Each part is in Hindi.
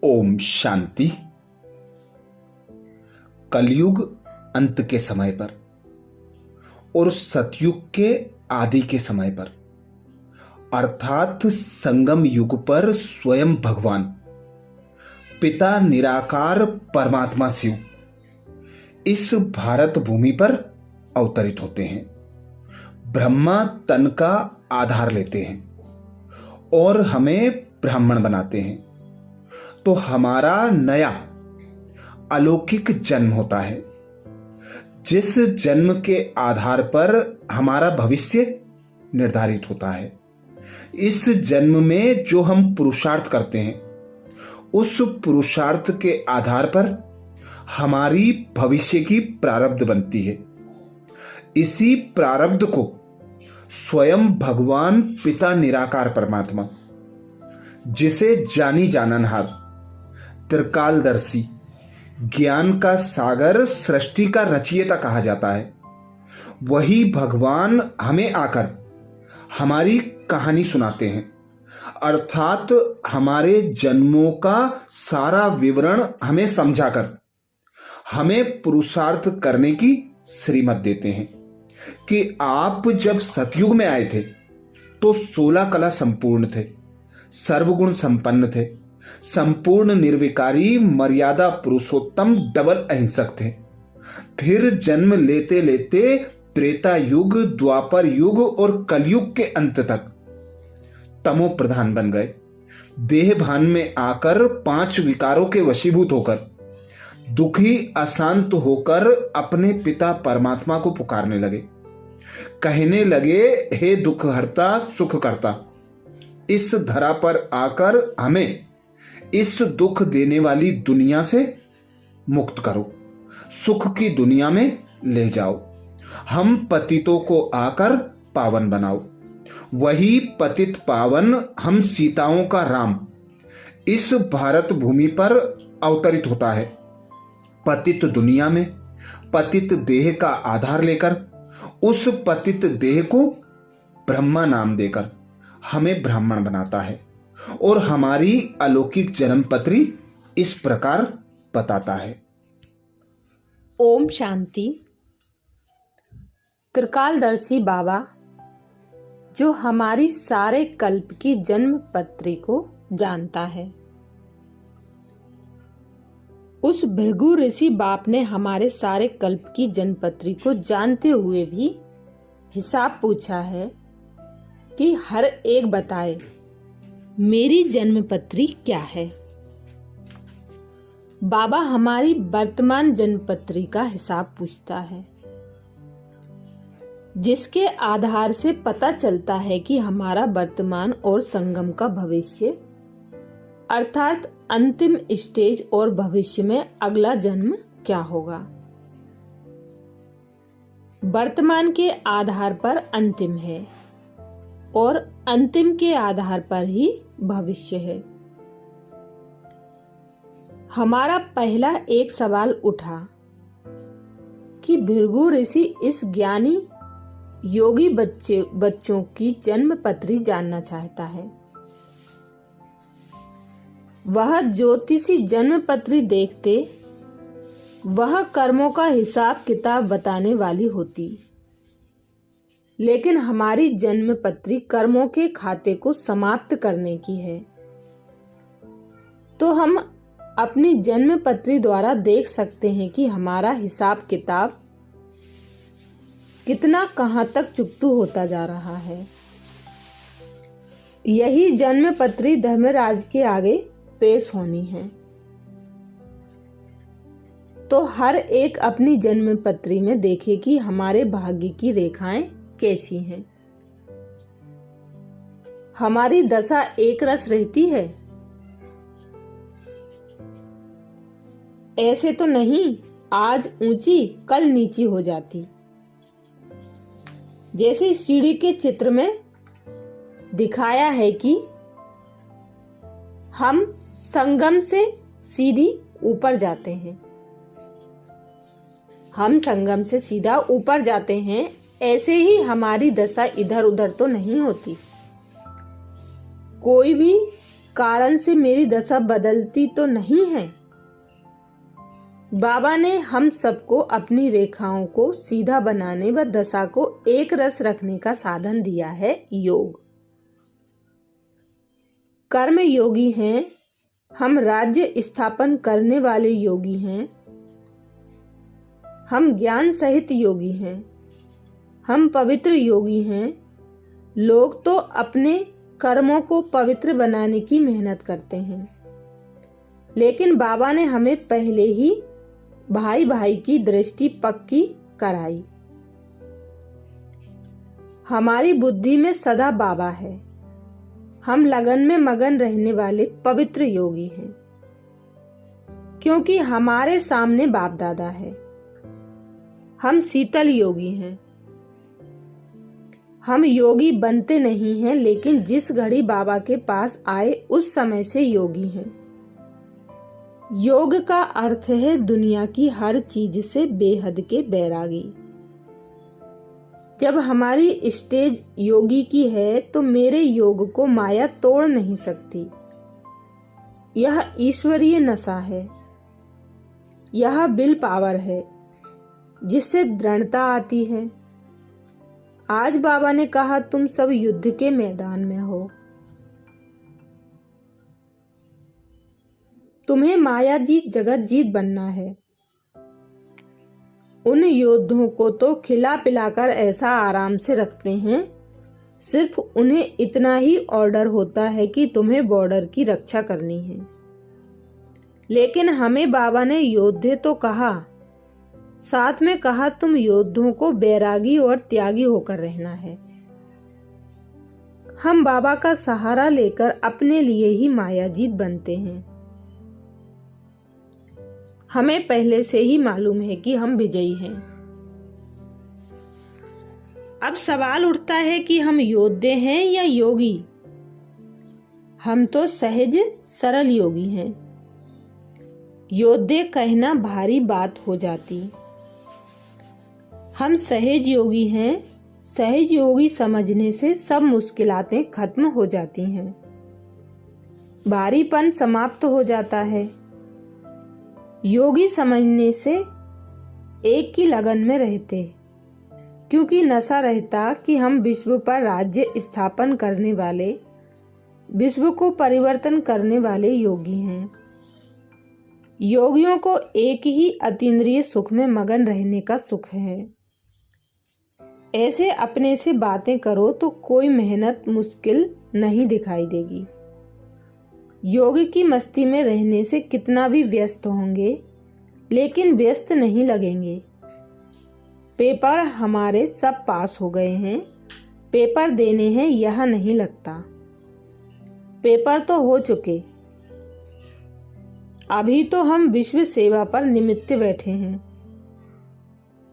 ओम शांति। कलयुग अंत के समय पर और सतयुग के आदि के समय पर अर्थात संगम युग पर स्वयं भगवान पिता निराकार परमात्मा शिव इस भारत भूमि पर अवतरित होते हैं। ब्रह्मा तन का आधार लेते हैं और हमें ब्राह्मण बनाते हैं, तो हमारा नया अलौकिक जन्म होता है, जिस जन्म के आधार पर हमारा भविष्य निर्धारित होता है। इस जन्म में जो हम पुरुषार्थ करते हैं, उस पुरुषार्थ के आधार पर हमारी भविष्य की प्रारब्ध बनती है। इसी प्रारब्ध को स्वयं भगवान पिता निराकार परमात्मा, जिसे जानी जाननहार, त्रिकालदर्शी, ज्ञान का सागर, सृष्टि का रचयिता कहा जाता है, वही भगवान हमें आकर हमारी कहानी सुनाते हैं। अर्थात हमारे जन्मों का सारा विवरण हमें समझाकर हमें पुरुषार्थ करने की श्रीमत देते हैं कि आप जब सतयुग में आए थे तो 16 कला संपूर्ण थे, सर्वगुण संपन्न थे, संपूर्ण निर्विकारी, मर्यादा पुरुषोत्तम, डबल अहिंसक थे। फिर जन्म लेते लेते त्रेता युग, द्वापर युग और कलयुग के अंत तक तमो प्रधान बन गए। देह भान में आकर 5 विकारों के वशीभूत होकर दुखी अशांत होकर अपने पिता परमात्मा को पुकारने लगे। कहने लगे, हे दुख हरता, सुख करता, इस धरा पर आकर हमें इस दुख देने वाली दुनिया से मुक्त करो, सुख की दुनिया में ले जाओ, हम पतितों को आकर पावन बनाओ। वही पतित पावन हम सीताओं का राम इस भारत भूमि पर अवतरित होता है। पतित दुनिया में पतित देह का आधार लेकर उस पतित देह को ब्रह्मा नाम देकर हमें ब्राह्मण बनाता है और हमारी अलौकिक जन्मपत्री इस प्रकार बताता है। ओम शांति। त्रिकालदर्शी बाबा जो हमारी सारे कल्प की जन्म पत्री को जानता है, उस भृगु ऋषि बाप ने हमारे सारे कल्प की जन्मपत्री को जानते हुए भी हिसाब पूछा है कि हर एक बताए मेरी जन्मपत्री क्या है। बाबा हमारी वर्तमान जन्मपत्री का हिसाब पूछता है, जिसके आधार से पता चलता है कि हमारा वर्तमान और संगम का भविष्य, अर्थात अंतिम स्टेज और भविष्य में अगला जन्म क्या होगा। वर्तमान के आधार पर अंतिम है और अंतिम के आधार पर ही भविष्य है। हमारा पहला एक सवाल उठा कि भृगु ऋषि इस ज्ञानी योगी बच्चों की जन्म पत्री जानना चाहता है। वह ज्योतिषी जन्म पत्री देखते वह कर्मों का हिसाब किताब बताने वाली होती, लेकिन हमारी जन्म पत्री कर्मों के खाते को समाप्त करने की है। तो हम अपनी जन्म पत्री द्वारा देख सकते हैं कि हमारा हिसाब किताब कितना कहां तक चुकतू होता जा रहा है। यही जन्म पत्री धर्मराज के आगे पेश होनी है। तो हर एक अपनी जन्म पत्री में देखे कि हमारे भाग्य की रेखाएं कैसी हैं। हमारी दशा एक रस रहती है? ऐसे तो नहीं, आज ऊंची कल नीची हो जाती। जैसे सीढ़ी के चित्र में दिखाया है कि हम संगम से सीधी ऊपर जाते हैं, हम संगम से सीधा ऊपर जाते हैं। ऐसे ही हमारी दशा इधर उधर तो नहीं होती। कोई भी कारण से मेरी दशा बदलती तो नहीं है। बाबा ने हम सबको अपनी रेखाओं को सीधा बनाने व दशा को एक रस रखने का साधन दिया है, योग। कर्म योगी हैं, हम राज्य स्थापन करने वाले योगी हैं, हम ज्ञान सहित योगी हैं, हम पवित्र योगी हैं। लोग तो अपने कर्मों को पवित्र बनाने की मेहनत करते हैं, लेकिन बाबा ने हमें पहले ही भाई भाई की दृष्टि पक्की कराई। हमारी बुद्धि में सदा बाबा है। हम लगन में मगन रहने वाले पवित्र योगी हैं, क्योंकि हमारे सामने बाप दादा है। हम शीतल योगी हैं। हम योगी बनते नहीं हैं, लेकिन जिस घड़ी बाबा के पास आए उस समय से योगी हैं। योग का अर्थ है दुनिया की हर चीज से बेहद के बैरागी। जब हमारी स्टेज योगी की है तो मेरे योग को माया तोड़ नहीं सकती। यह ईश्वरीय नशा है, यह विल पावर है जिससे दृढ़ता आती है। आज बाबा ने कहा, तुम सब युद्ध के मैदान में हो। तुम्हें माया जीत जगत जीत बनना है। उन योद्धों को तो खिला पिलाकर ऐसा आराम से रखते हैं, सिर्फ उन्हें इतना ही ऑर्डर होता है कि तुम्हें बॉर्डर की रक्षा करनी है। लेकिन हमें बाबा ने योद्धे तो कहा, साथ में कहा तुम योद्धों को बैरागी और त्यागी होकर रहना है। हम बाबा का सहारा लेकर अपने लिए ही मायाजीत बनते हैं। हमें पहले से ही मालूम है कि हम विजयी हैं। अब सवाल उठता है कि हम योद्धे हैं या योगी। हम तो सहज सरल योगी हैं। योद्धे कहना भारी बात हो जाती। हम सहज योगी हैं। सहज योगी समझने से सब मुश्किलातें खत्म हो जाती हैं। भारीपन समाप्त हो जाता है। योगी समझने से एक की लगन में रहते, क्योंकि नशा रहता कि हम विश्व पर राज्य स्थापन करने वाले, विश्व को परिवर्तन करने वाले योगी हैं। योगियों को एक ही अतीन्द्रिय सुख में मगन रहने का सुख है। ऐसे अपने से बातें करो तो कोई मेहनत मुश्किल नहीं दिखाई देगी। योग की मस्ती में रहने से कितना भी व्यस्त होंगे, लेकिन व्यस्त नहीं लगेंगे। पेपर हमारे सब पास हो गए हैं, पेपर देने हैं यह नहीं लगता। पेपर तो हो चुके, अभी तो हम विश्व सेवा पर निमित्त बैठे हैं।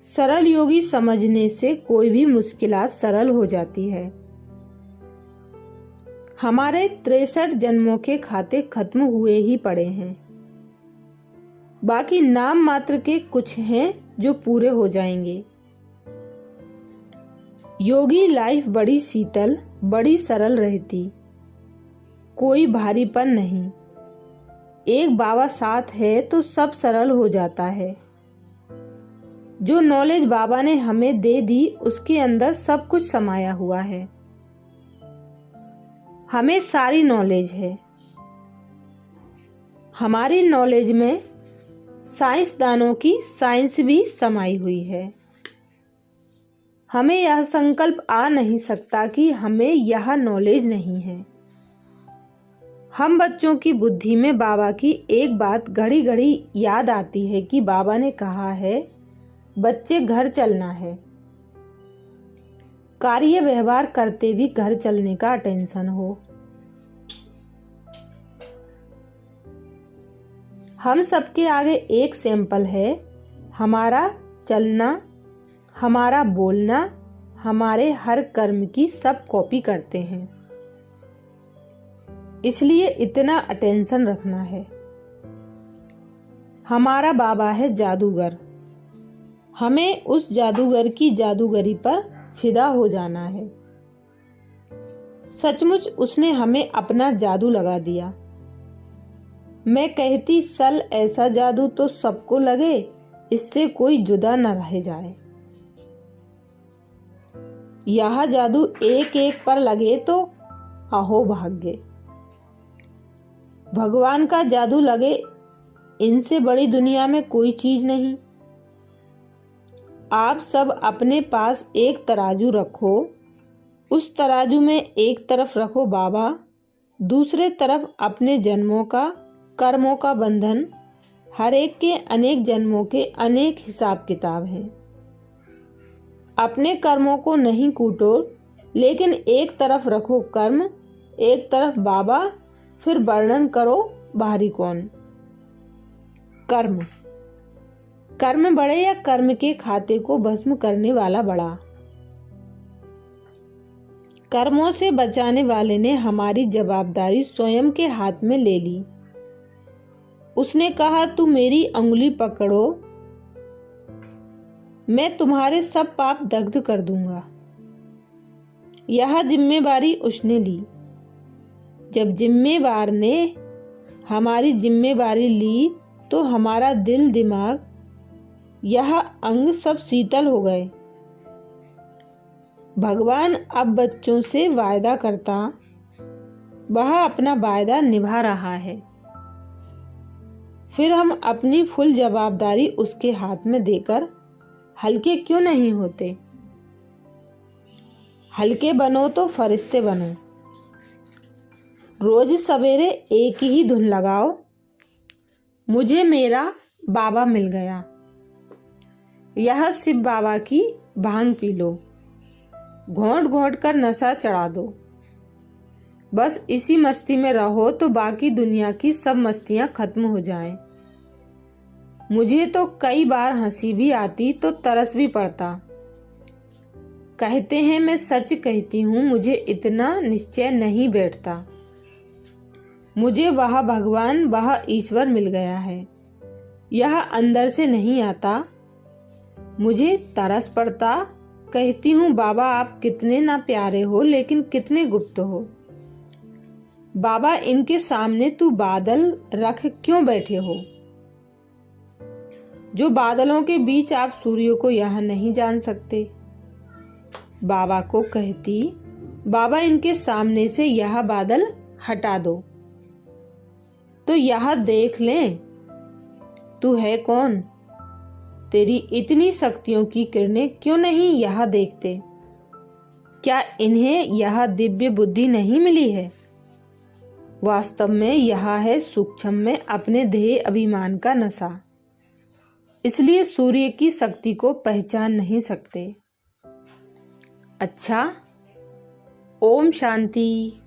सरल योगी समझने से कोई भी मुश्किलात सरल हो जाती है। हमारे 63 जन्मों के खाते खत्म हुए ही पड़े हैं। बाकी नाम मात्र के कुछ हैं जो पूरे हो जाएंगे। योगी लाइफ बड़ी शीतल, बड़ी सरल रहती, कोई भारीपन नहीं। एक बाबा साथ है तो सब सरल हो जाता है। जो नॉलेज बाबा ने हमें दे दी उसके अंदर सब कुछ समाया हुआ है। हमें सारी नॉलेज है। हमारी नॉलेज में साइंसदानों की साइंस भी समाई हुई है। हमें यह संकल्प आ नहीं सकता कि हमें यह नॉलेज नहीं है। हम बच्चों की बुद्धि में बाबा की एक बात घड़ी घड़ी याद आती है कि बाबा ने कहा है, बच्चे घर चलना है। कार्य व्यवहार करते भी घर चलने का टेंशन हो। हम सबके आगे एक सैंपल है। हमारा चलना, हमारा बोलना, हमारे हर कर्म की सब कॉपी करते हैं। इसलिए इतना अटेंशन रखना है। हमारा बाबा है जादूगर। हमें उस जादूगर की जादूगरी पर फिदा हो जाना है। सचमुच उसने हमें अपना जादू लगा दिया। मैं कहती सल ऐसा जादू तो सबको लगे, इससे कोई जुदा न रह जाए। यह जादू एक एक पर लगे तो अहो भाग्य। भगवान का जादू लगे, इनसे बड़ी दुनिया में कोई चीज नहीं। आप सब अपने पास एक तराजू रखो, उस तराजू में एक तरफ रखो बाबा, दूसरे तरफ अपने जन्मों का, कर्मों का बंधन। हर एक के अनेक जन्मों के अनेक हिसाब किताब हैं। अपने कर्मों को नहीं कूटो, लेकिन एक तरफ रखो कर्म, एक तरफ बाबा, फिर वर्णन करो बाहरी कौन। कर्म। कर्म बड़े या कर्म के खाते को भस्म करने वाला बड़ा। कर्मों से बचाने वाले ने हमारी जवाबदारी स्वयं के हाथ में ले ली। उसने कहा, तू मेरी अंगुली पकड़ो, मैं तुम्हारे सब पाप दग्ध कर दूंगा। यह जिम्मेवारी उसने ली। जब जिम्मेवार ने हमारी जिम्मेवारी ली तो हमारा दिल, दिमाग, यह अंग सब शीतल हो गए। भगवान अब बच्चों से वायदा करता, वह अपना वायदा निभा रहा है। फिर हम अपनी फुल जवाबदारी उसके हाथ में देकर हल्के क्यों नहीं होते? हल्के बनो तो फरिश्ते बनो। रोज सवेरे एक ही धुन लगाओ, मुझे मेरा बाबा मिल गया। यह शिव बाबा की भांग पी लो, घोंट घोंट कर नशा चढ़ा दो। बस इसी मस्ती में रहो तो बाकी दुनिया की सब मस्तियां खत्म हो जाएं। मुझे तो कई बार हंसी भी आती तो तरस भी पड़ता। कहते हैं मैं सच कहती हूँ, मुझे इतना निश्चय नहीं बैठता। मुझे वह भगवान, वह ईश्वर मिल गया है। यह अंदर से नहीं आता। मुझे तरस पड़ता। कहती हूँ बाबा आप कितने ना प्यारे हो, लेकिन कितने गुप्त हो। बाबा इनके सामने तू बादल रख क्यों बैठे हो? जो बादलों के बीच आप सूर्य को यह नहीं जान सकते। बाबा को कहती, बाबा इनके सामने से यह बादल हटा दो तो यह देख लें तू है कौन। तेरी इतनी शक्तियों की किरणें क्यों नहीं यह देखते? क्या इन्हें यह दिव्य बुद्धि नहीं मिली है? वास्तव में यह है सूक्ष्म में अपने देह अभिमान का नशा। इसलिए सूर्य की शक्ति को पहचान नहीं सकते। अच्छा, ओम शांति।